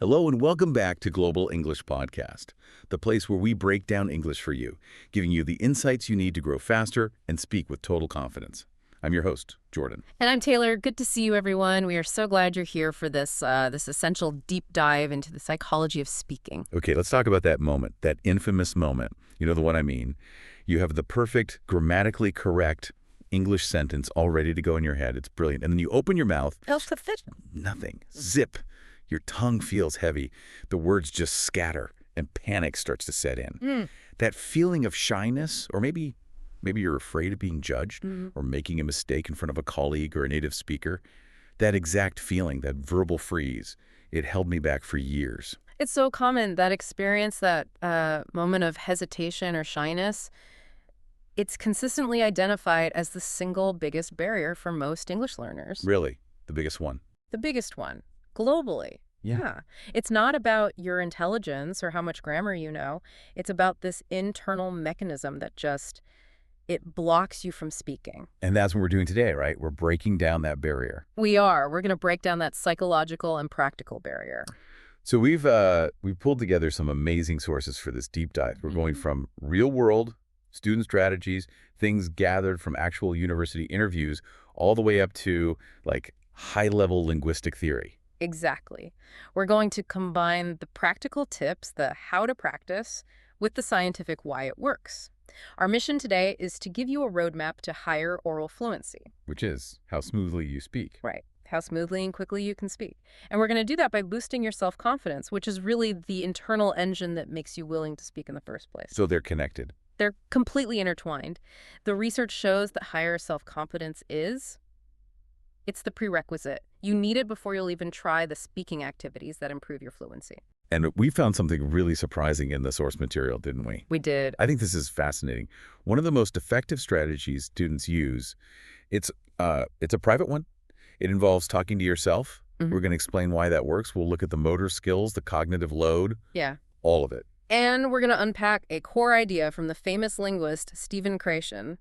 Hello and welcome back to Global English Podcast, the place where we break down English for you, giving you the insights you need to grow faster and speak with total confidence. I'm your host, Jordan. And I'm Taylor. Good to see you, everyone. We are so glad you're here for this essential deep dive into the psychology of speaking. Okay, let's talk about that moment, that infamous moment. You know the one I mean. You have the perfect, grammatically correct English sentence all ready to go in your head. It's brilliant. And then you open your mouth. Nothing. Zip. Your tongue feels heavy. The words just scatter and panic starts to set in. That feeling of shyness, or maybe you're afraid of being judged or making a mistake in front of a colleague or a native speaker, that exact feeling, that verbal freeze, it held me back for years. It's so common, that experience, that moment of hesitation or shyness. It's consistently identified as the single biggest barrier for most English learners. Really? The biggest one? The biggest one, globally. Yeah. It's not about your intelligence or how much grammar you know. It's about this internal mechanism that it blocks you from speaking. And that's what we're doing today, right? We're breaking down that barrier. We are. We're going to break down that psychological and practical barrier. So we've pulled together some amazing sources for this deep dive. We're going from real-world student strategies, things gathered from actual university interviews, all the way up to, like, high-level linguistic theory. Exactly. We're going to combine the practical tips, the how to practice, with the scientific why it works. Our mission today is to give you a roadmap to higher oral fluency. Which is how smoothly you speak. Right. How smoothly and quickly you can speak. And we're going to do that by boosting your self-confidence, which is really the internal engine that makes you willing to speak in the first place. So they're connected. They're completely intertwined. The research shows that higher self-confidence it's the prerequisite. You need it before you'll even try the speaking activities that improve your fluency. And we found something really surprising in the source material, didn't we? We did. I think this is fascinating. One of the most effective strategies students use, it's a private one. It involves talking to yourself. We're going to explain why that works. We'll look at the motor skills, the cognitive load, all of it. And we're going to unpack a core idea from the famous linguist Stephen Krashen.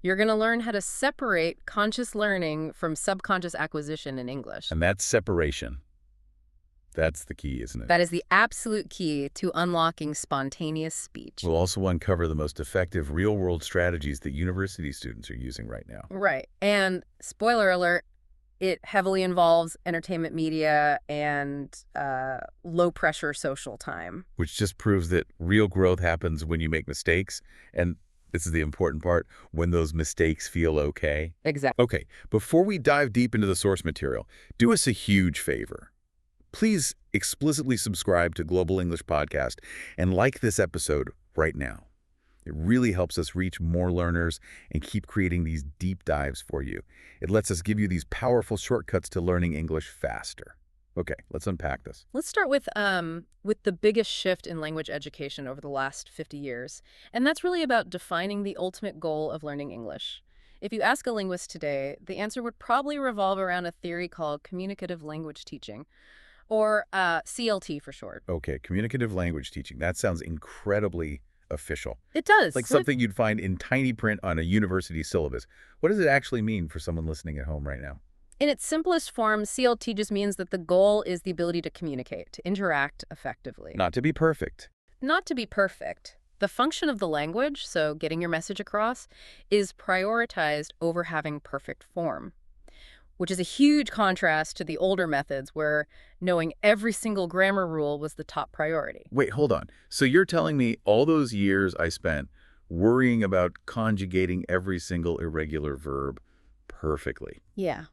You're going to learn how to separate conscious learning from subconscious acquisition in English. And that's separation. That's the key, isn't it? That is the absolute key to unlocking spontaneous speech. We'll also uncover the most effective real-world strategies that university students are using right now. Right. And spoiler alert, it heavily involves entertainment media and low-pressure social time. Which just proves that real growth happens when you make mistakes, and this is the important part, when those mistakes feel okay. Exactly. Okay, before we dive deep into the source material, do us a huge favor. Please explicitly subscribe to Global English Podcast and like this episode right now. It really helps us reach more learners and keep creating these deep dives for you. It lets us give you these powerful shortcuts to learning English faster. Okay, let's unpack this. Let's start with the biggest shift in language education over the last 50 years. And that's really about defining the ultimate goal of learning English. If you ask a linguist today, the answer would probably revolve around a theory called communicative language teaching, or CLT for short. Okay, communicative language teaching. That sounds incredibly official. It does. Like something you'd find in tiny print on a university syllabus. What does it actually mean for someone listening at home right now? In its simplest form, CLT just means that the goal is the ability to communicate, to interact effectively. Not to be perfect. Not to be perfect. The function of the language, so getting your message across, is prioritized over having perfect form, which is a huge contrast to the older methods where knowing every single grammar rule was the top priority. Wait, hold on. So you're telling me all those years I spent worrying about conjugating every single irregular verb perfectly. Yeah.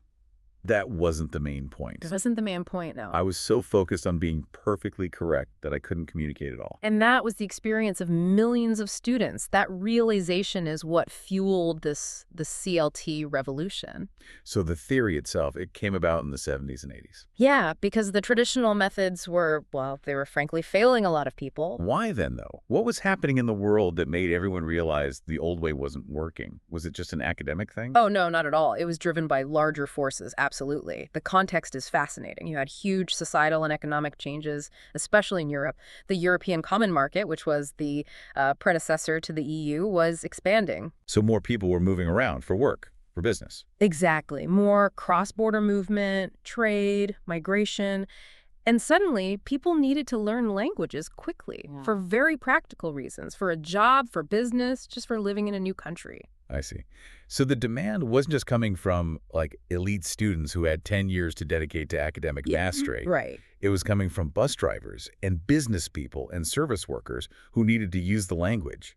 That wasn't the main point. It wasn't the main point, no. I was so focused on being perfectly correct that I couldn't communicate at all. And that was the experience of millions of students. That realization is what fueled the CLT revolution. So the theory itself, it came about in the 70s and 80s. Yeah, because the traditional methods they were frankly failing a lot of people. Why then, though? What was happening in the world that made everyone realize the old way wasn't working? Was it just an academic thing? Oh, no, not at all. It was driven by larger forces, absolutely. The context is fascinating. You had huge societal and economic changes, especially in Europe. The European Common Market, which was the predecessor to the EU, was expanding. So more people were moving around for work, for business. Exactly. More cross-border movement, trade, migration. And suddenly, people needed to learn languages quickly for very practical reasons, for a job, for business, just for living in a new country. I see. So the demand wasn't just coming from, like, elite students who had 10 years to dedicate to academic mastery. Right. It was coming from bus drivers and business people and service workers who needed to use the language.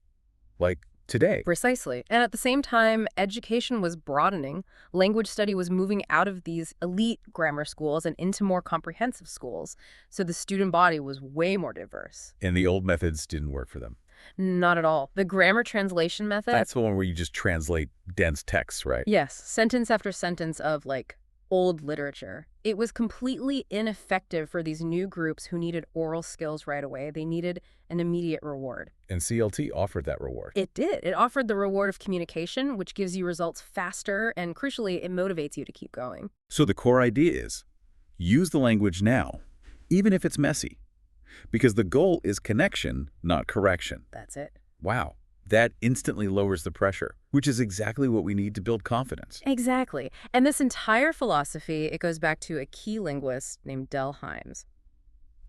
Like today. Precisely. And at the same time, education was broadening. Language study was moving out of these elite grammar schools and into more comprehensive schools. So the student body was way more diverse. And the old methods didn't work for them. Not at all. The grammar translation method. That's the one where you just translate dense texts, right? Yes, sentence after sentence of, like, old literature. It was completely ineffective for these new groups who needed oral skills right away. They needed an immediate reward. And CLT offered that reward. It did. It offered the reward of communication, which gives you results faster, and crucially, it motivates you to keep going. So the core idea is, use the language now, even if it's messy. Because the goal is connection, not correction. That's it. Wow. That instantly lowers the pressure, which is exactly what we need to build confidence. Exactly. And this entire philosophy, it goes back to a key linguist named Del Hymes.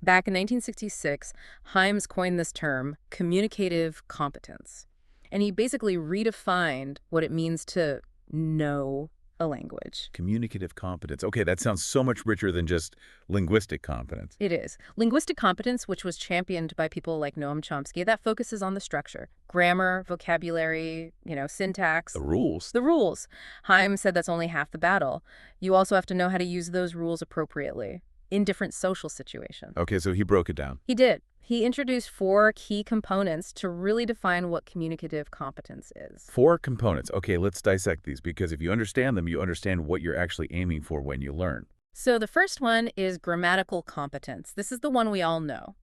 Back in 1966, Hymes coined this term, communicative competence. And he basically redefined what it means to know a language. Communicative competence. Okay, that sounds so much richer than just linguistic competence. It is. Linguistic competence, which was championed by people like Noam Chomsky, that focuses on the structure. Grammar, vocabulary, syntax. The rules. The rules. Hymes said that's only half the battle. You also have to know how to use those rules appropriately in different social situations. Okay, so he broke it down. He did. He introduced 4 key components to really define what communicative competence is. 4 components. Okay, let's dissect these, because if you understand them, you understand what you're actually aiming for when you learn. So the first one is grammatical competence. This is the one we all know.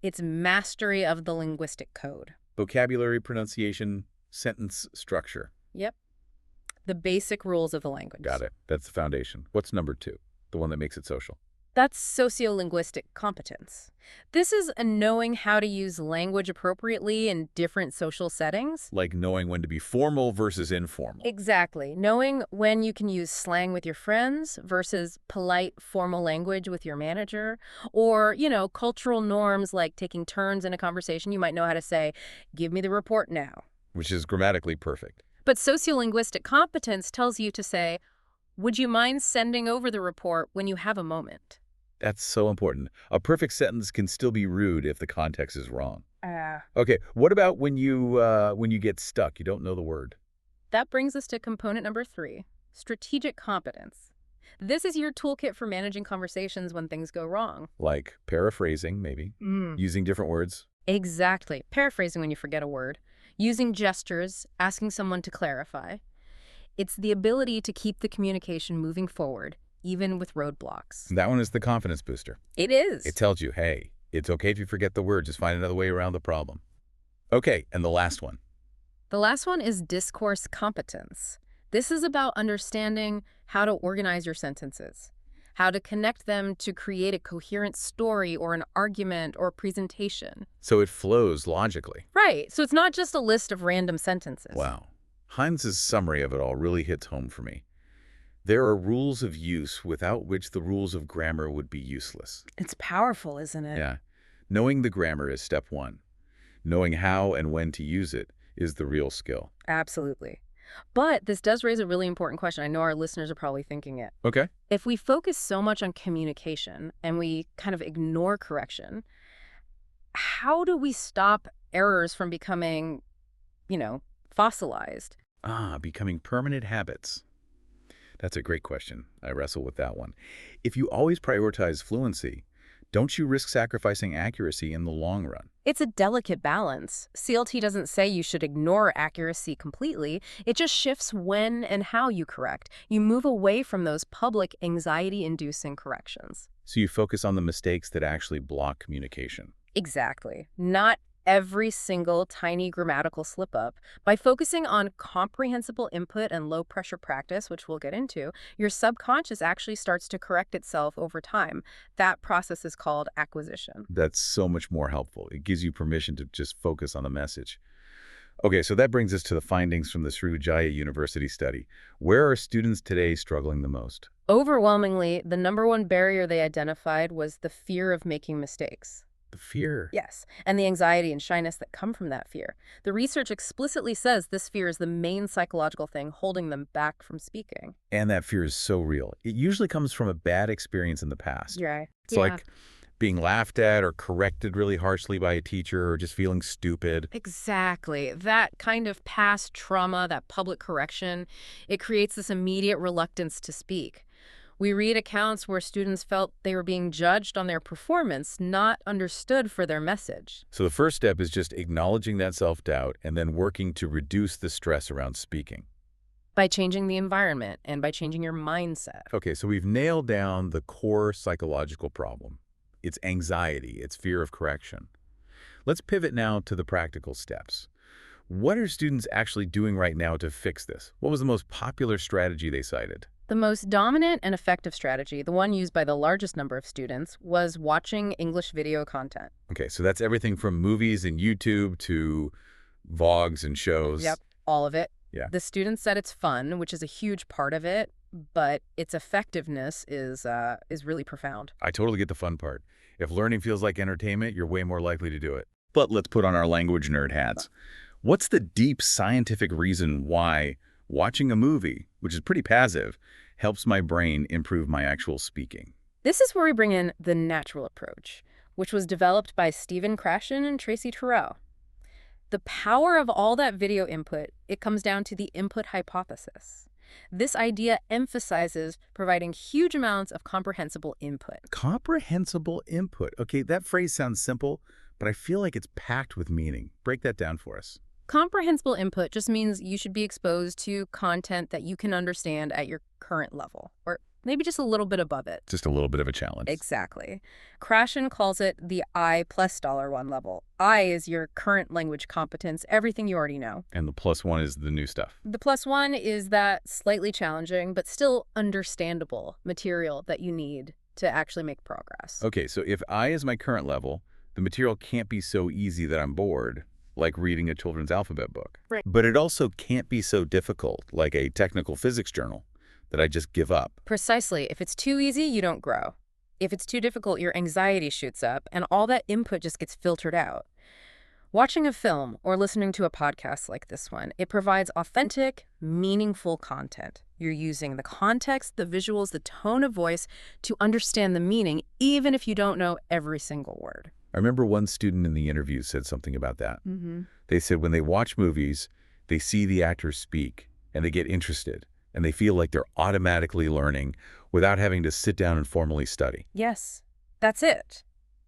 It's mastery of the linguistic code. Vocabulary, pronunciation, sentence structure. Yep. The basic rules of the language. Got it. That's the foundation. What's number 2? The one that makes it social. That's sociolinguistic competence. This is a knowing how to use language appropriately in different social settings. Like knowing when to be formal versus informal. Exactly. Knowing when you can use slang with your friends versus polite, formal language with your manager. Or, cultural norms like taking turns in a conversation. You might know how to say, "Give me the report now." Which is grammatically perfect. But sociolinguistic competence tells you to say, "Would you mind sending over the report when you have a moment?" That's so important. A perfect sentence can still be rude if the context is wrong. Okay, what about when you get stuck, you don't know the word? That brings us to component number 3, strategic competence. This is your toolkit for managing conversations when things go wrong. Like paraphrasing, maybe. Using different words. Exactly. Paraphrasing when you forget a word. Using gestures, asking someone to clarify. It's the ability to keep the communication moving forward, even with roadblocks. That one is the confidence booster. It is. It tells you, hey, it's okay if you forget the word, just find another way around the problem. Okay, and the last one. The last one is discourse competence. This is about understanding how to organize your sentences, how to connect them to create a coherent story or an argument or presentation. So it flows logically. Right. So it's not just a list of random sentences. Wow. Heinz's summary of it all really hits home for me. There are rules of use without which the rules of grammar would be useless. It's powerful, isn't it? Yeah. Knowing the grammar is step 1. Knowing how and when to use it is the real skill. Absolutely. But this does raise a really important question. I know our listeners are probably thinking it. Okay. If we focus so much on communication and we kind of ignore correction, how do we stop errors from becoming, fossilized? Becoming permanent habits. That's a great question. I wrestle with that one. If you always prioritize fluency, don't you risk sacrificing accuracy in the long run? It's a delicate balance. CLT doesn't say you should ignore accuracy completely. It just shifts when and how you correct. You move away from those public anxiety-inducing corrections. So you focus on the mistakes that actually block communication. Exactly. Not every single tiny grammatical slip-up. By focusing on comprehensible input and low-pressure practice, which we'll get into, your subconscious actually starts to correct itself over time. That process is called acquisition. That's so much more helpful. It gives you permission to just focus on the message. Okay, so that brings us to the findings from the Srivijaya University study. Where are students today struggling the most? Overwhelmingly, the number one barrier they identified was the fear of making mistakes. The fear. Yes, and the anxiety and shyness that come from that fear. The research explicitly says this fear is the main psychological thing holding them back from speaking. And that fear is so real. It usually comes from a bad experience in the past. Yeah. It's like being laughed at or corrected really harshly by a teacher or just feeling stupid. Exactly. That kind of past trauma, that public correction, it creates this immediate reluctance to speak. We read accounts where students felt they were being judged on their performance, not understood for their message. So the first step is just acknowledging that self-doubt and then working to reduce the stress around speaking. By changing the environment and by changing your mindset. Okay, so we've nailed down the core psychological problem. It's anxiety, it's fear of correction. Let's pivot now to the practical steps. What are students actually doing right now to fix this? What was the most popular strategy they cited? The most dominant and effective strategy, the one used by the largest number of students, was watching English video content. Okay, so that's everything from movies and YouTube to vlogs and shows. Yep, all of it. Yeah. The students said it's fun, which is a huge part of it, but its effectiveness is really profound. I totally get the fun part. If learning feels like entertainment, you're way more likely to do it. But let's put on our language nerd hats. What's the deep scientific reason why watching a movie, which is pretty passive, helps my brain improve my actual speaking? This is where we bring in the natural approach, which was developed by Stephen Krashen and Tracy Terrell. The power of all that video input, it comes down to the input hypothesis. This idea emphasizes providing huge amounts of comprehensible input. Comprehensible input. Okay, that phrase sounds simple, but I feel like it's packed with meaning. Break that down for us. Comprehensible input just means you should be exposed to content that you can understand at your current level, or maybe just a little bit above it. Just a little bit of a challenge. Exactly. Krashen calls it the I plus $1 level. I is your current language competence, everything you already know. And the +1 is the new stuff. The +1 is that slightly challenging, but still understandable material that you need to actually make progress. Okay, so if I is my current level, the material can't be so easy that I'm bored, like reading a children's alphabet book. Right. But it also can't be so difficult, like a technical physics journal, that I just give up. Precisely. If it's too easy, you don't grow. If it's too difficult, your anxiety shoots up, and all that input just gets filtered out. Watching a film or listening to a podcast like this one, it provides authentic, meaningful content. You're using the context, the visuals, the tone of voice to understand the meaning, even if you don't know every single word. I remember one student in the interview said something about that. They said when they watch movies, they see the actors speak, and they get interested, and they feel like they're automatically learning without having to sit down and formally study. Yes, that's it.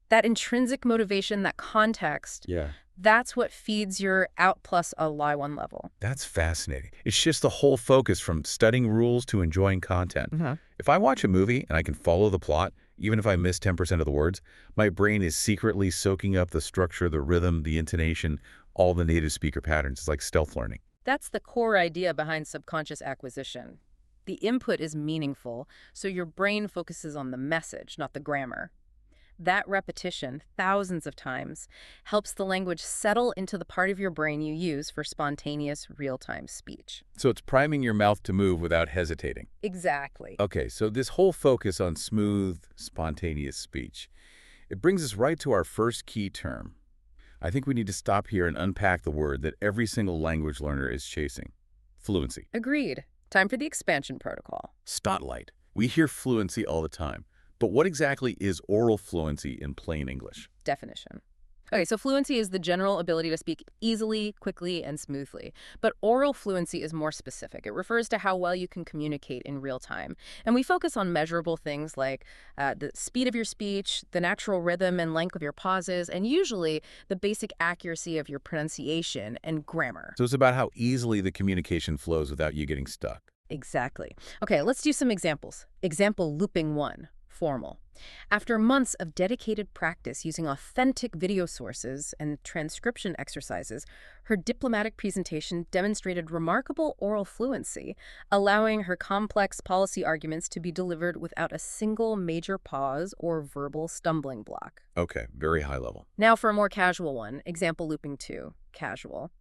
That intrinsic motivation, that context, Yeah. that's what feeds your out plus a lie one level. That's fascinating. It shifts the whole focus from studying rules to enjoying content. If I watch a movie and I can follow the plot, even if I miss 10% of the words, my brain is secretly soaking up the structure, the rhythm, the intonation, all the native speaker patterns. It's like stealth learning. That's the core idea behind subconscious acquisition. The input is meaningful, so your brain focuses on the message, not the grammar. That repetition, thousands of times, helps the language settle into the part of your brain you use for spontaneous, real-time speech. So it's priming your mouth to move without hesitating. Exactly. Okay, so this whole focus on smooth, spontaneous speech, it brings us right to our first key term. I think we need to stop here and unpack the word that every single language learner is chasing. Fluency. Agreed. Time for the expansion protocol. Spotlight. We hear fluency all the time. But what exactly is oral fluency in plain English? Definition. Okay, so fluency is the general ability to speak easily, quickly, and smoothly. But oral fluency is more specific. It refers to how well you can communicate in real time. And we focus on measurable things like the speed of your speech, the natural rhythm and length of your pauses, and usually the basic accuracy of your pronunciation and grammar. So it's about how easily the communication flows without you getting stuck. Exactly. Okay, let's do some examples. Example looping 1. Formal. After months of dedicated practice using authentic video sources and transcription exercises, her diplomatic presentation demonstrated remarkable oral fluency, allowing her complex policy arguments to be delivered without a single major pause or verbal stumbling block. Okay, very high level. Now for a more casual one, example looping 2, casual.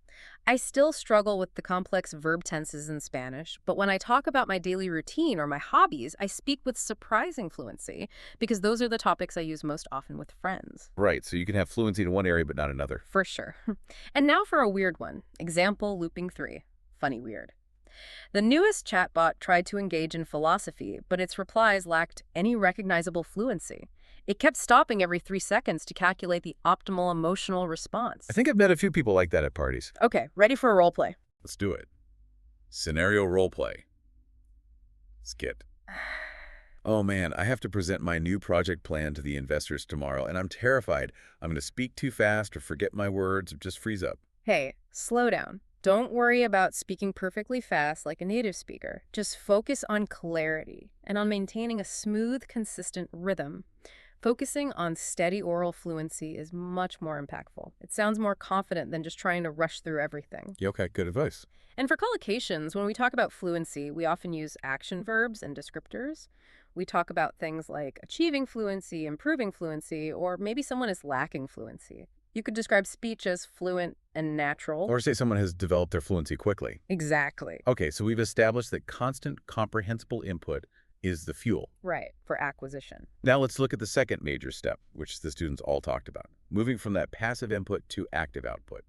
I still struggle with the complex verb tenses in Spanish, but when I talk about my daily routine or my hobbies, I speak with surprising fluency because those are the topics I use most often with friends. Right, so you can have fluency in one area but not another. For sure. And now for a weird one. Example looping 3. Funny weird. The newest chatbot tried to engage in philosophy, but its replies lacked any recognizable fluency. It kept stopping every 3 seconds to calculate the optimal emotional I response. think I've met a few people like that at parties. Okay, ready for a role play. Let's do it. Scenario role play. Skit. Oh man, I have to present my new project plan to the investors tomorrow, and I'm terrified. I'm going to speak too fast or forget my words or just freeze up. Hey, slow down. Don't worry about speaking perfectly fast like a native speaker. Just focus on clarity and on maintaining a smooth, consistent rhythm. Focusing on steady oral fluency is much more impactful. It sounds more confident than just trying to rush through everything. Yeah, okay, good advice. And for collocations, when we talk about fluency, we often use action verbs and descriptors. We talk about things like achieving fluency, improving fluency, or maybe someone is lacking fluency. You could describe speech as fluent and natural. Or say someone has developed their fluency quickly. Exactly. Okay, so we've established that constant, comprehensible input is the fuel. Right, for acquisition. Now let's look at the second major step, which the students all talked about, moving from that passive input to active output,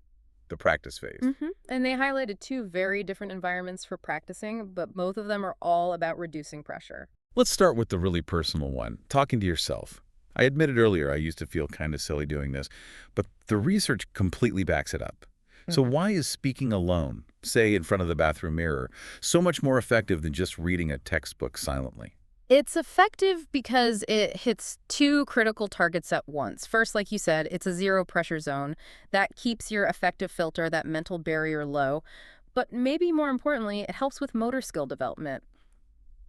the practice phase. And they highlighted two very different environments for practicing, but both of them are all about reducing pressure. Let's start with the really personal one, talking to yourself. I admitted earlier I used to feel kind of silly doing this, but the research completely backs it up. So why is speaking alone, say in front of the bathroom mirror, so much more effective than just reading a textbook silently? It's effective because it hits two critical targets at once. First, like you said, it's a zero pressure zone that keeps your affective filter, that mental barrier, low. But maybe more importantly, it helps with motor skill development.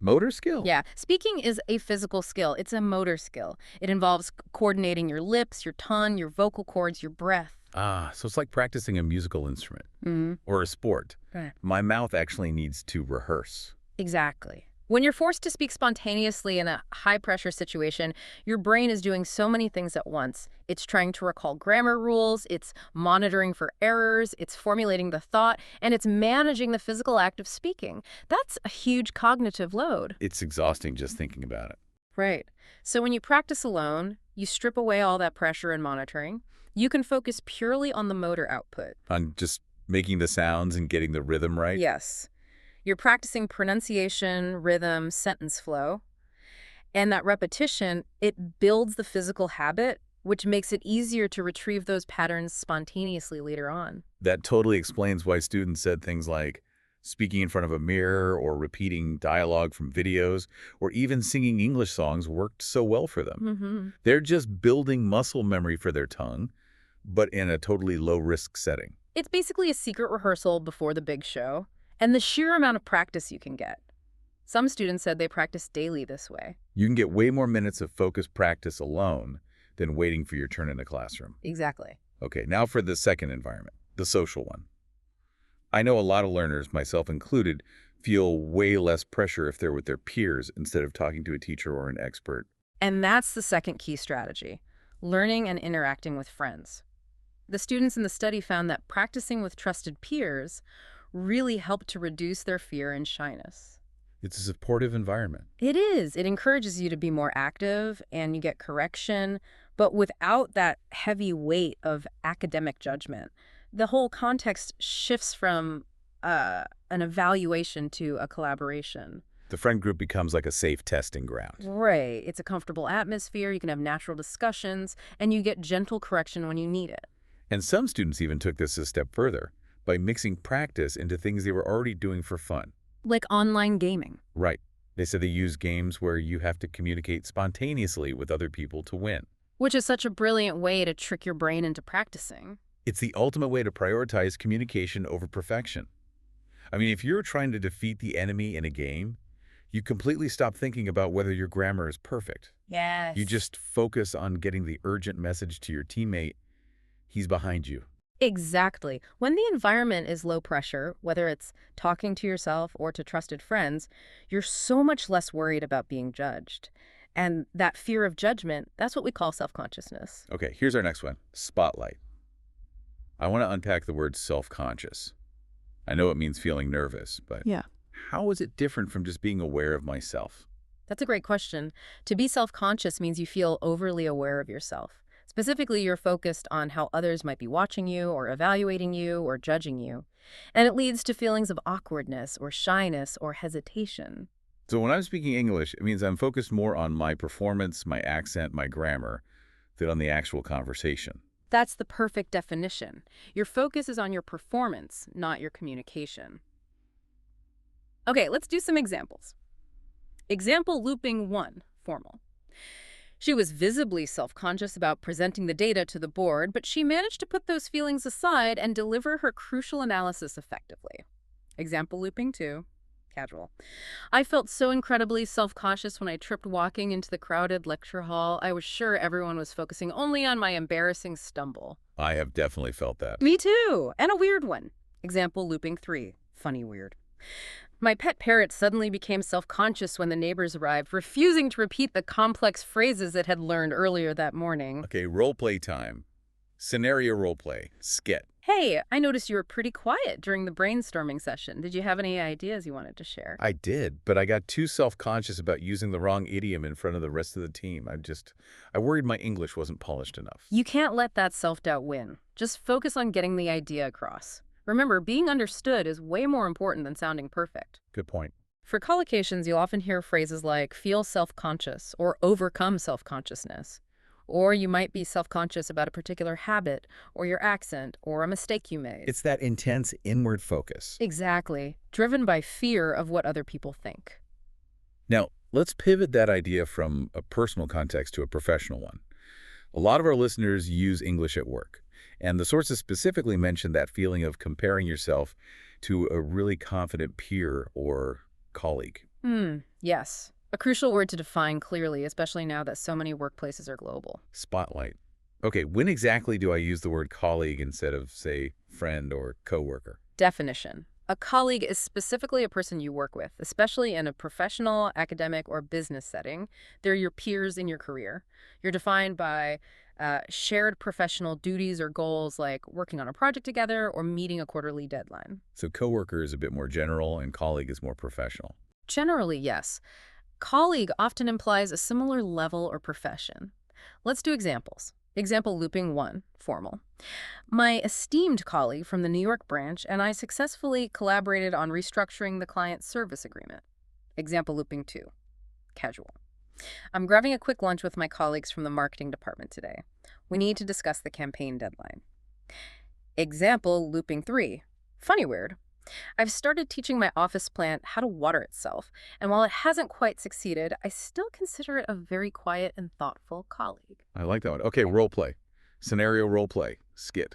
Motor skill? Yeah, speaking is a physical skill. It's a motor skill. It involves coordinating your lips, your tongue, your vocal cords, your breath. Ah, so it's like practicing a musical instrument or a sport. Right. My mouth actually needs to rehearse. Exactly. When you're forced to speak spontaneously in a high-pressure situation, your brain is doing so many things at once. It's trying to recall grammar rules, it's monitoring for errors, it's formulating the thought, and it's managing the physical act of speaking. That's a huge cognitive load. It's exhausting just thinking about it. Right. So when you practice alone, you strip away all that pressure and monitoring. You can focus purely on the motor output. On just making the sounds and getting the rhythm right? Yes. You're practicing pronunciation, rhythm, sentence flow. And that repetition, it builds the physical habit, which makes it easier to retrieve those patterns spontaneously later on. That totally explains why students said things like speaking in front of a mirror or repeating dialogue from videos or even singing English songs worked so well for them. They're just building muscle memory for their tongue, but in a totally low-risk setting. It's basically a secret rehearsal before the big show, and the sheer amount of practice you can get. Some students said they practice daily this way. You can get way more minutes of focused practice alone than waiting for your turn in the classroom. Exactly. Okay, now for the second environment, the social one. I know a lot of learners, myself included, feel way less pressure if they're with their peers instead of talking to a teacher or an expert. And that's the second key strategy, learning and interacting with friends. The students in the study found that practicing with trusted peers really helped to reduce their fear and shyness. It's a supportive environment. It is. It encourages you to be more active and you get correction, but without that heavy weight of academic judgment. The whole context shifts from an evaluation to a collaboration. The friend group becomes like a safe testing ground. Right. It's a comfortable atmosphere, you can have natural discussions, and you get gentle correction when you need it. And some students even took this a step further by mixing practice into things they were already doing for fun. Like online gaming. Right. They said they use games where you have to communicate spontaneously with other people to win. Which is such a brilliant way to trick your brain into practicing. It's the ultimate way to prioritize communication over perfection. I mean, if you're trying to defeat the enemy in a game, you completely stop thinking about whether your grammar is perfect. Yes. You just focus on getting the urgent message to your teammate, he's behind you. Exactly. When the environment is low pressure, whether it's talking to yourself or to trusted friends, you're so much less worried about being judged. And that fear of judgment, that's what we call self-consciousness. Okay, here's our next one, spotlight. I want to unpack the word self-conscious. I know it means feeling nervous, but Yeah. how is it different from just being aware of myself? That's a great question. To be self-conscious means you feel overly aware of yourself. Specifically, you're focused on how others might be watching you or evaluating you or judging you. And it leads to feelings of awkwardness or shyness or hesitation. So when I'm speaking English, it means I'm focused more on my performance, my accent, my grammar, than on the actual conversation. That's the perfect definition. Your focus is on your performance, not your communication. Okay, let's do some examples. Example looping 1, formal. She was visibly self-conscious about presenting the data to the board, but she managed to put those feelings aside and deliver her crucial analysis effectively. Example looping 2, casual. I felt so incredibly self-conscious when I tripped walking into the crowded lecture hall. I was sure everyone was focusing only on my embarrassing stumble. I have definitely felt that. Me too, and a weird one. Example looping 3, funny weird. My pet parrot suddenly became self-conscious when the neighbors arrived, refusing to repeat the complex phrases it had learned earlier that morning. Okay, role play time. Scenario role play. Skit. Hey, I noticed you were pretty quiet during the brainstorming session. Did you have any ideas you wanted to share? I did, but I got too self-conscious about using the wrong idiom in front of the rest of the team. I worried my English wasn't polished enough. You can't let that self-doubt win. Just focus on getting the idea across. Remember, being understood is way more important than sounding perfect. Good point. For collocations, you'll often hear phrases like feel self-conscious or overcome self-consciousness. Or you might be self-conscious about a particular habit or your accent or a mistake you made. It's that intense inward focus. Exactly. Driven by fear of what other people think. Now, let's pivot that idea from a personal context to a professional one. A lot of our listeners use English at work, and the sources specifically mention that feeling of comparing yourself to a really confident peer or colleague. Yes. A crucial word to define clearly, especially now that so many workplaces are global. Spotlight. Okay, when exactly do I use the word colleague instead of, say, friend or coworker? Definition. A colleague is specifically a person you work with, especially in a professional, academic, or business setting. They're your peers in your career. You're defined by shared professional duties or goals like working on a project together or meeting a quarterly deadline. So coworker is a bit more general and colleague is more professional. Generally, yes. Colleague often implies a similar level or profession. Let's do examples. Example looping 1, formal. My esteemed colleague from the New York branch and I successfully collaborated on restructuring the client service agreement. Example looping 2, casual. I'm grabbing a quick lunch with my colleagues from the marketing department today. We need to discuss the campaign deadline. Example looping 3, funny weird. I've started teaching my office plant how to water itself, and while it hasn't quite succeeded, I still consider it a very quiet and thoughtful colleague. I like that one. Okay, role play. Scenario role play. Skit.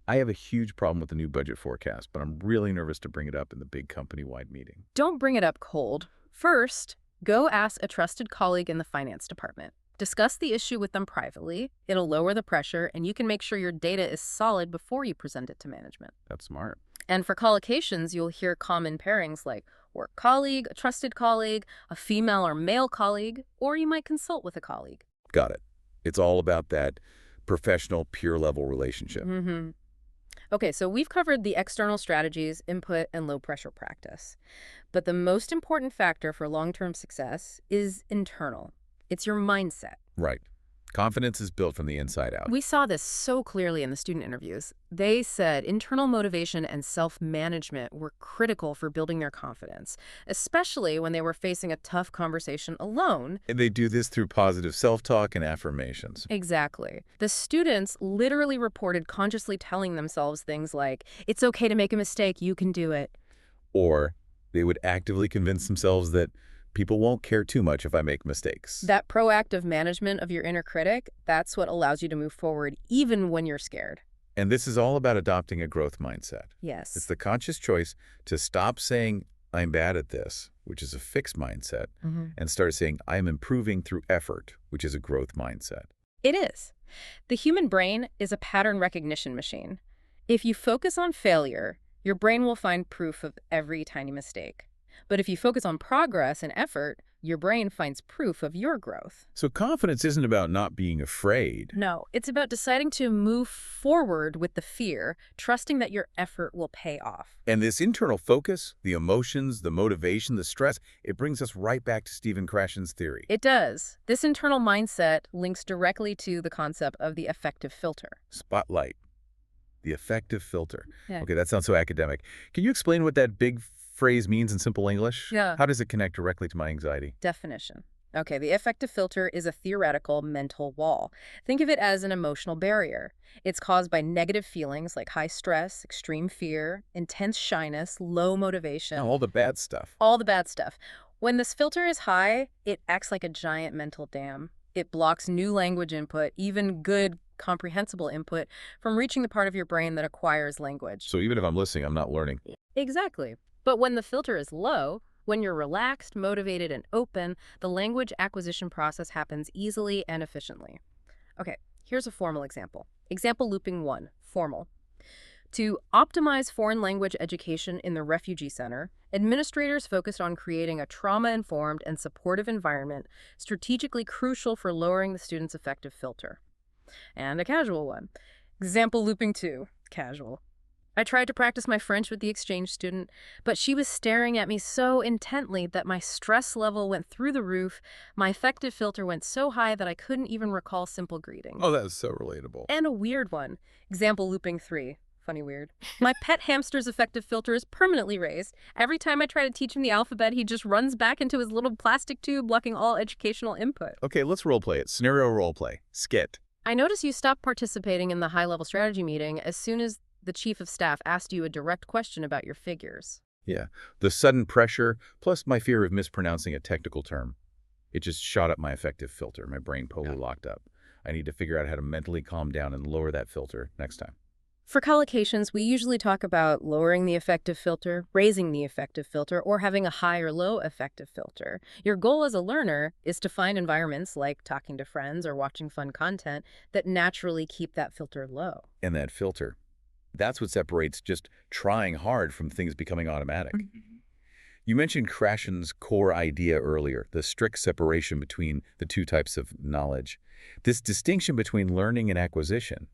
I have a huge problem with the new budget forecast, but I'm really nervous to bring it up in the big company-wide meeting. Don't bring it up cold. First, go ask a trusted colleague in the finance department. Discuss the issue with them privately. It'll lower the pressure, and you can make sure your data is solid before you present it to management. That's smart. And for collocations, you'll hear common pairings like work colleague, a trusted colleague, a female or male colleague, or you might consult with a colleague. Got it. It's all about that professional, peer-level relationship. Okay, so we've covered the external strategies, input, and low-pressure practice. But the most important factor for long-term success is internal. It's your mindset. Right. Confidence is built from the inside out. We saw this so clearly in the student interviews. They said internal motivation and self-management were critical for building their confidence, especially when they were facing a tough conversation alone. And they do this through positive self-talk and affirmations. Exactly. The students literally reported consciously telling themselves things like, it's okay to make a mistake, you can do it. Or they would actively convince themselves that people won't care too much if I make mistakes. That proactive management of your inner critic, that's what allows you to move forward even when you're scared. And this is all about adopting a growth mindset. Yes. It's the conscious choice to stop saying, I'm bad at this, which is a fixed mindset, and start saying, I'm improving through effort, which is a growth mindset. It is. The human brain is a pattern recognition machine. If you focus on failure, your brain will find proof of every tiny mistake. But if you focus on progress and effort, Your brain finds proof of your growth. So confidence isn't about not being afraid. No, it's about deciding to move forward with the fear, trusting that your effort will pay off. And this internal focus, the emotions, the motivation, the stress, it brings us right back to Stephen Krashen's theory. It does. This internal mindset links directly to the concept of the affective filter. Spotlight. The affective filter. Yeah. Okay, that sounds so academic. Can you explain what that big phrase means in simple English? Yeah. How does it connect directly to my anxiety? Definition. Okay, the affective filter is a theoretical mental wall. Think of it as an emotional barrier. It's caused by negative feelings like high stress, extreme fear, intense shyness, low motivation. Oh, all the bad stuff. All the bad stuff. When this filter is high, it acts like a giant mental dam. It blocks new language input, even good comprehensible input, from reaching the part of your brain that acquires language. So even if I'm listening, I'm not learning. Exactly. But when the filter is low, when you're relaxed, motivated, and open, the language acquisition process happens easily and efficiently. Okay, here's a formal example. Example looping 1, formal. To optimize foreign language education in the refugee center, administrators focused on creating a trauma-informed and supportive environment strategically crucial for lowering the student's affective filter. And a casual one. Example looping 2, casual. I tried to practice my French with the exchange student, but she was staring at me so intently that my stress level went through the roof. My affective filter went so high that I couldn't even recall simple greetings. Oh, that is so relatable. And a weird one. Example looping 3. Funny weird. My pet hamster's affective filter is permanently raised. Every time I try to teach him the alphabet, he just runs back into his little plastic tube, blocking all educational input. Okay, let's role play it. Scenario role play. Skit. I notice you stopped participating in the high-level strategy meeting as soon as the chief of staff asked you a direct question about your figures. Yeah. The sudden pressure, plus my fear of mispronouncing a technical term. It just shot up my affective filter. My brain totally locked up. I need to figure out how to mentally calm down and lower that filter next time. For collocations, we usually talk about lowering the affective filter, raising the affective filter, or having a high or low affective filter. Your goal as a learner is to find environments like talking to friends or watching fun content that naturally keep that filter low. And that filter, that's what separates just trying hard from things becoming automatic. You mentioned Krashen's core idea earlier, the strict separation between the two types of knowledge. This distinction between learning and acquisition,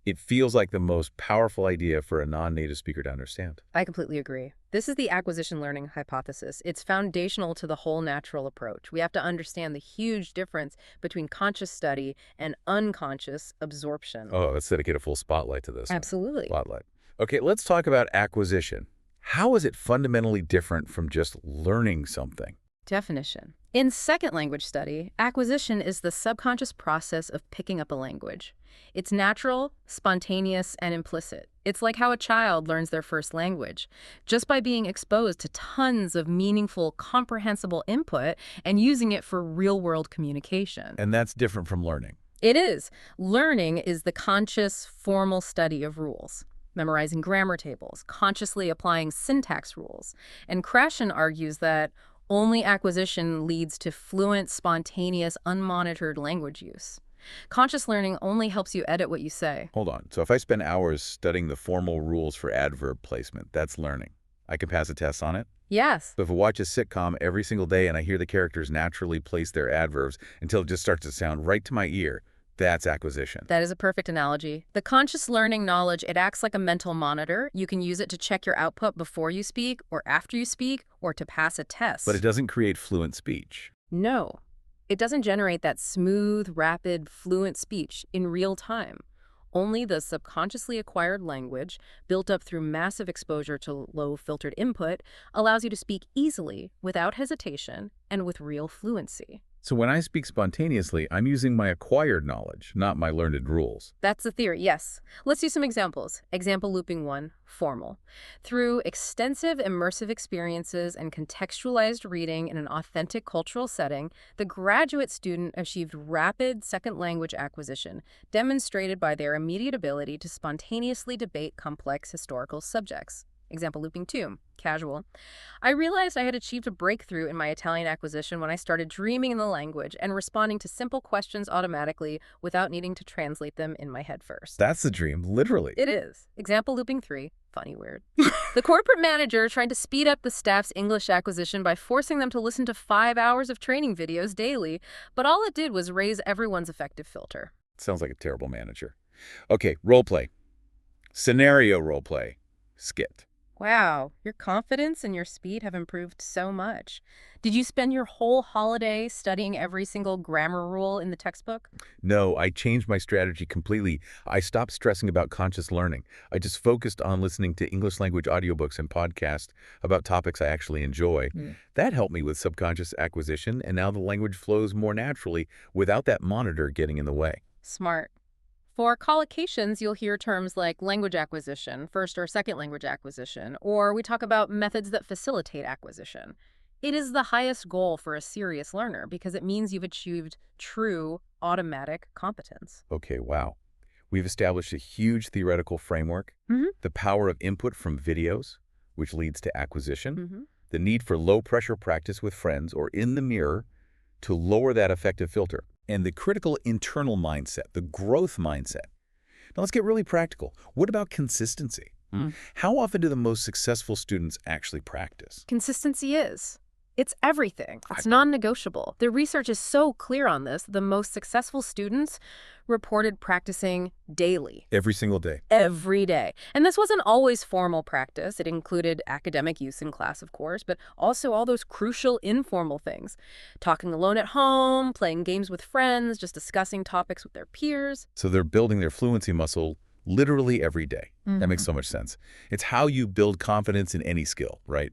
it feels like the most powerful idea for a non-native speaker to understand. I completely agree. This is the acquisition learning hypothesis. It's foundational to the whole natural approach. We have to understand the huge difference between conscious study and unconscious absorption. Oh, let's dedicate a full spotlight to this. Absolutely. Spotlight. Okay, let's talk about acquisition. How is it fundamentally different from just learning something? Definition. In second language study, acquisition is the subconscious process of picking up a language. It's natural, spontaneous, and implicit. It's like how a child learns their first language, just by being exposed to tons of meaningful, comprehensible input and using it for real-world communication. And that's different from learning. It is. Learning is the conscious, formal study of rules, memorizing grammar tables, consciously applying syntax rules. And Krashen argues that only acquisition leads to fluent, spontaneous, unmonitored language use. Conscious learning only helps you edit what you say. Hold on. So if I spend hours studying the formal rules for adverb placement, that's learning. I can pass a test on it? Yes. But if I watch a sitcom every single day and I hear the characters naturally place their adverbs until it just starts to sound right to my ear, that's acquisition. That is a perfect analogy. The conscious learning knowledge, it acts like a mental monitor. You can use it to check your output before you speak or after you speak or to pass a test. But it doesn't create fluent speech. No. It doesn't generate that smooth, rapid, fluent speech in real time. Only the subconsciously acquired language, built up through massive exposure to low-filtered input, allows you to speak easily, without hesitation, and with real fluency. So when I speak spontaneously, I'm using my acquired knowledge, not my learned rules. That's the theory, yes. Let's do some examples. Example looping 1, formal. Through extensive immersive experiences and contextualized reading in an authentic cultural setting, the graduate student achieved rapid second language acquisition, demonstrated by their immediate ability to spontaneously debate complex historical subjects. Example looping 2, casual. I realized I had achieved a breakthrough in my Italian acquisition when I started dreaming in the language and responding to simple questions automatically without needing to translate them in my head first. That's the dream, literally. It is. Example looping 3, funny weird. The corporate manager tried to speed up the staff's English acquisition by forcing them to listen to 5 hours of training videos daily, but all it did was raise everyone's effective filter. Sounds like a terrible manager. Okay, role play. Scenario role play. Skit. Wow, your confidence and your speed have improved so much. Did you spend your whole holiday studying every single grammar rule in the textbook? No, I changed my strategy completely. I stopped stressing about conscious learning. I just focused on listening to English language audiobooks and podcasts about topics I actually enjoy. That helped me with subconscious acquisition, and now the language flows more naturally without that monitor getting in the way. Smart. For collocations, you'll hear terms like language acquisition, first or second language acquisition, or we talk about methods that facilitate acquisition. It is the highest goal for a serious learner because it means you've achieved true automatic competence. Okay, wow. We've established a huge theoretical framework, the power of input from videos, which leads to acquisition, the need for low-pressure practice with friends or in the mirror to lower that affective filter, and the critical internal mindset, the growth mindset. Now let's get really practical. What about consistency? How often do the most successful students actually practice? Consistency is. It's everything. It's non-negotiable. The research is so clear on this. The most successful students reported practicing daily. Every single day. Every day. And this wasn't always formal practice. It included academic use in class, of course, but also all those crucial informal things. Talking alone at home, playing games with friends, just discussing topics with their peers. So they're building their fluency muscle literally every day. That makes so much sense. It's how you build confidence in any skill, right?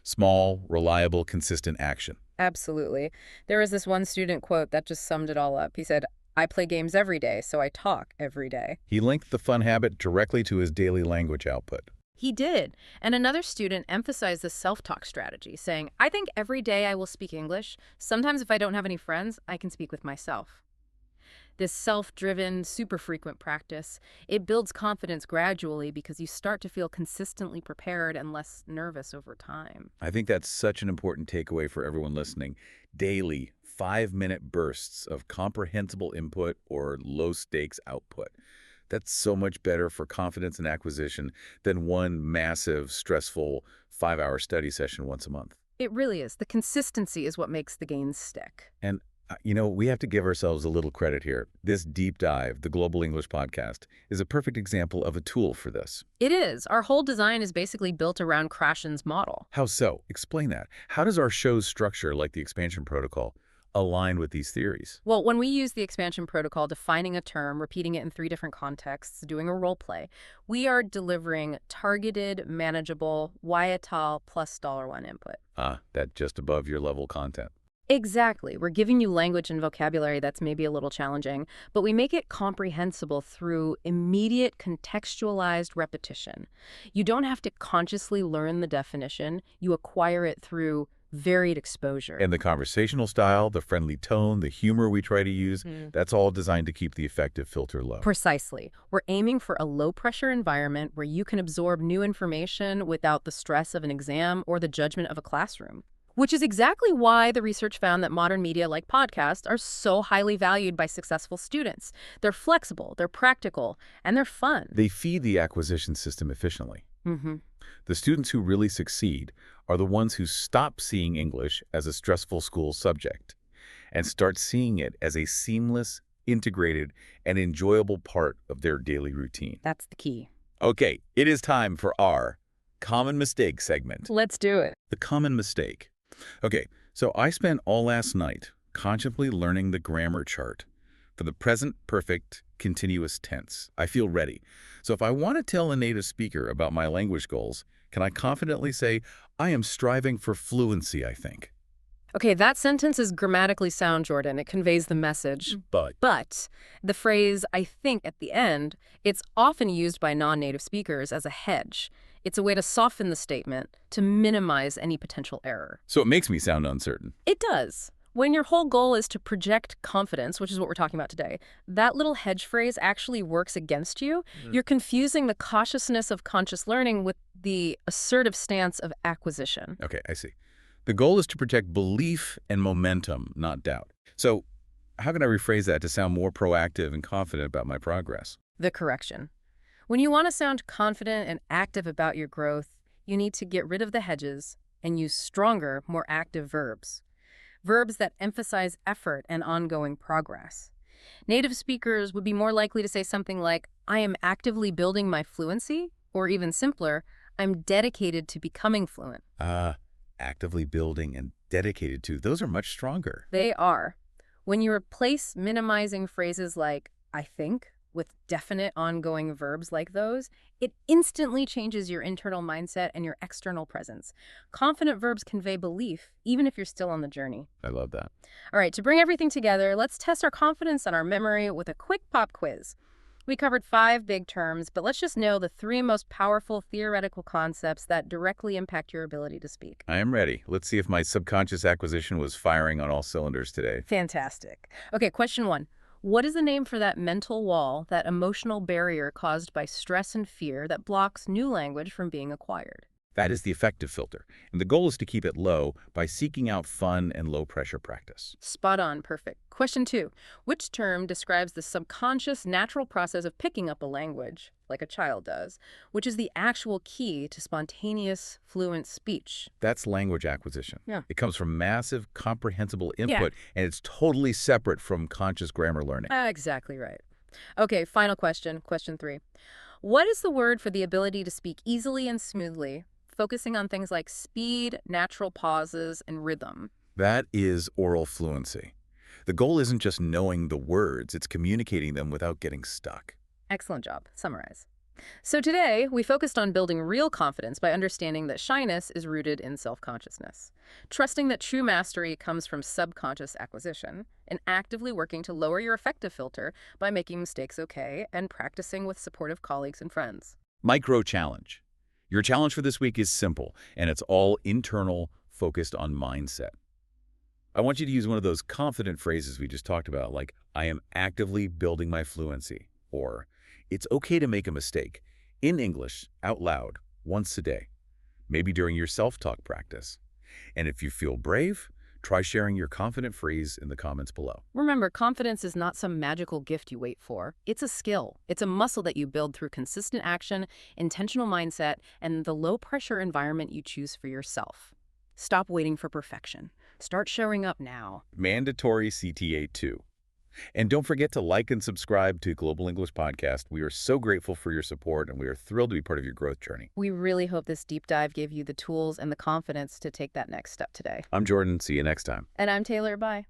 Small, reliable, consistent action. Absolutely. There was this one student quote that just summed it all up. He said, "I play games every day, so I talk every day." He linked the fun habit directly to his daily language output. He did. And another student emphasized the self-talk strategy, saying, "I think every day I will speak English. Sometimes if I don't have any friends, I can speak with myself." This self-driven, super frequent practice, it builds confidence gradually because you start to feel consistently prepared and less nervous over time. I think that's such an important takeaway for everyone listening. Daily, 5-minute bursts of comprehensible input or low-stakes output. That's so much better for confidence and acquisition than one massive, stressful 5-hour study session once a month. It really is. The consistency is what makes the gains stick. And we have to give ourselves a little credit here. This deep dive, the Global English Podcast, is a perfect example of a tool for this. It is. Our whole design is basically built around Krashen's model. How so? Explain that. How does our show's structure, like the expansion protocol, align with these theories? Well, when we use the expansion protocol, defining a term, repeating it in 3 different contexts, doing a role play, we are delivering targeted, manageable, YATAL plus $1 input. That just above your level content. Exactly. We're giving you language and vocabulary that's maybe a little challenging, but we make it comprehensible through immediate contextualized repetition. You don't have to consciously learn the definition. You acquire it through varied exposure. And the conversational style, the friendly tone, the humor we try to use, that's all designed to keep the effective filter low. Precisely. We're aiming for a low-pressure environment where you can absorb new information without the stress of an exam or the judgment of a classroom. Which is exactly why the research found that modern media like podcasts are so highly valued by successful students. They're flexible, they're practical, and they're fun. They feed the acquisition system efficiently. The students who really succeed are the ones who stop seeing English as a stressful school subject and start seeing it as a seamless, integrated, and enjoyable part of their daily routine. That's the key. Okay, it is time for our Common Mistake segment. Let's do it. The common mistake. Okay, so I spent all last night consciously learning the grammar chart for the present perfect continuous tense. I feel ready. So if I want to tell a native speaker about my language goals, can I confidently say, I am striving for fluency, I think? Okay, that sentence is grammatically sound, Jordan. It conveys the message. But The phrase, I think, at the end, it's often used by non-native speakers as a hedge. It's a way to soften the statement, to minimize any potential error. So it makes me sound uncertain. It does. When your whole goal is to project confidence, which is what we're talking about today, that little hedge phrase actually works against you. You're confusing the cautiousness of conscious learning with the assertive stance of acquisition. Okay, I see. The goal is to protect belief and momentum, not doubt. So how can I rephrase that to sound more proactive and confident about my progress? The correction. When you want to sound confident and active about your growth, you need to get rid of the hedges and use stronger, more active verbs. Verbs that emphasize effort and ongoing progress. Native speakers would be more likely to say something like, I am actively building my fluency, or even simpler, I'm dedicated to becoming fluent. Actively building and dedicated to, those are much stronger. They are. When you replace minimizing phrases like, I think, with definite ongoing verbs like those, it instantly changes your internal mindset and your external presence. Confident verbs convey belief, even if you're still on the journey. I love that. All right, to bring everything together, let's test our confidence and our memory with a quick pop quiz. We covered 5 big terms, but let's just know the 3 most powerful theoretical concepts that directly impact your ability to speak. I am ready. Let's see if my subconscious acquisition was firing on all cylinders today. Fantastic. Okay, question 1. What is the name for that mental wall, that emotional barrier caused by stress and fear that blocks new language from being acquired? That is the effective filter, and the goal is to keep it low by seeking out fun and low-pressure practice. Spot on, perfect. Question 2. Which term describes the subconscious natural process of picking up a language, like a child does, which is the actual key to spontaneous, fluent speech? That's language acquisition. Yeah. It comes from massive, comprehensible input, and it's totally separate from conscious grammar learning. Exactly right. Okay, final question, question 3. What is the word for the ability to speak easily and smoothly, focusing on things like speed, natural pauses, and rhythm? That is oral fluency. The goal isn't just knowing the words, it's communicating them without getting stuck. Excellent job. Summarize. So today, we focused on building real confidence by understanding that shyness is rooted in self-consciousness, trusting that true mastery comes from subconscious acquisition, and actively working to lower your effective filter by making mistakes okay and practicing with supportive colleagues and friends. Micro challenge. Your challenge for this week is simple, and it's all internal, focused on mindset. I want you to use one of those confident phrases we just talked about, like, I am actively building my fluency, or it's okay to make a mistake, in English, out loud, once a day, maybe during your self-talk practice. And if you feel brave, try sharing your confident phrase in the comments below. Remember, confidence is not some magical gift you wait for. It's a skill. It's a muscle that you build through consistent action, intentional mindset, and the low-pressure environment you choose for yourself. Stop waiting for perfection. Start showing up now. Mandatory CTA 2. And don't forget to like and subscribe to Global English Podcast. We are so grateful for your support, and we are thrilled to be part of your growth journey. We really hope this deep dive gave you the tools and the confidence to take that next step today. I'm Jordan. See you next time. And I'm Taylor. Bye.